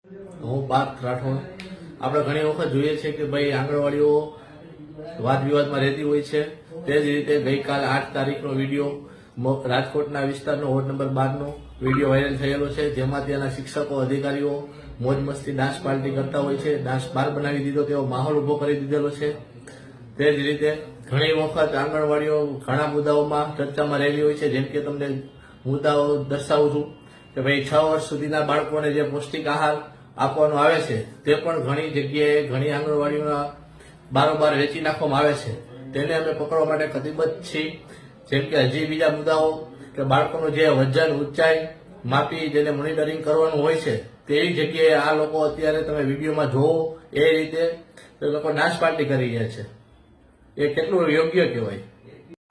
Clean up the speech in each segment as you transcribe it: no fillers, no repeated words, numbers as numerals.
હું પાર્થ રાઠોડ. આપણે ઘણી વખત જોઈએ છે કે ભાઈ આંગણવાડીઓ વાદ વિવાદમાં રહેતી હોય છે. તે જ રીતે ગઈકાલ 8 તારીખનો વિડીયો રાજકોટના વિસ્તારનો વોર્ડ નંબર 12નો વિડીયો વાયરલ થયેલો છે, જેમાં ત્યાંના શિક્ષકો અધિકારીઓ મોજ મસ્તી ડાન્સ પાર્ટી કરતા હોય છે. ડાન્સ બાર બનાવી દીધો તેવો માહોલ ઉભો કરી દીધેલો છે. તે જ રીતે ઘણી વખત આંગણવાડીઓ ઘણા મુદ્દાઓમાં ચર્ચામાં રહેલી હોય છે. જેમ કે તમને મુદ્દાઓ દર્શાવું છું કે ભાઈ 6 વર્ષ સુધીના બાળકોને જે પૌષ્ટિક આહાર આપવાનો આવે છે તે પણ ઘણી જગ્યાએ ઘણી આંગણવાડીઓના બારોબાર વેચી નાખવામાં આવે છે. તેને અમે પકડવા માટે કટિબદ્ધ છીએ. જેમ કે હજી બીજા મુદ્દાઓ કે બાળકોનું જે વજન ઊંચાઈ માપી જેને મોનિટરિંગ કરવાનું હોય છે તેવી જગ્યાએ આ લોકો અત્યારે તમે વિડીયોમાં જોવો એ રીતે તે લોકો ડાન્સ પાર્ટી કરી રહ્યા છે. એ કેટલું યોગ્ય કહેવાય?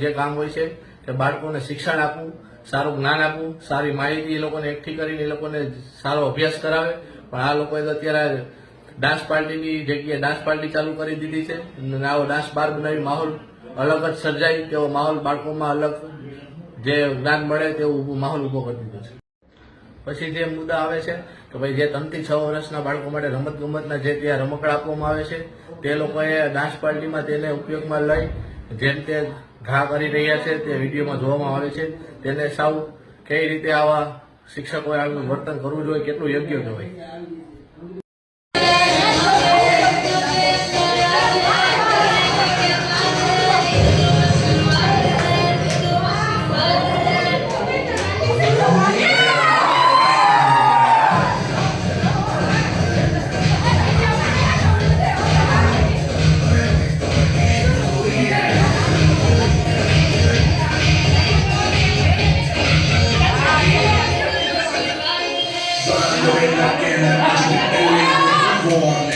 જે કામ હોય છે કે બાળકોને શિક્ષણ આપવું, સારું જ્ઞાન આપવું, સારી માહિતી એ લોકોને એકઠી કરીને એ લોકોને સારો અભ્યાસ કરાવે, પણ આ લોકોએ તો અત્યારે ડાન્સ પાર્ટીની જગ્યાએ ડાન્સ પાર્ટી ચાલુ કરી દીધી છે. આવો ડાન્સ બાર બનાવી માહોલ અલગ જ સર્જાય તેવો માહોલ બાળકોમાં અલગ જે જ્ઞાન મળે તેવો માહોલ ઉભો કરી દીધો છે. પછી જે મુદ્દા આવે છે કે ભાઈ જે 3 થી 6 વર્ષના બાળકો માટે રમત ગમતના જે ત્યાં રમકડા આપવામાં આવે છે તે લોકોએ ડાન્સ પાર્ટીમાં તેને ઉપયોગમાં લઈ જેમ તે ઘા કરી રહ્યા છે તે વિડીયોમાં જોવામાં આવે છે. તેને સાવ કઈ રીતે આવા શિક્ષકોએ આનું વર્તન કરવું જોઈએ, કેટલું યોગ્ય કહેવાય? You're in the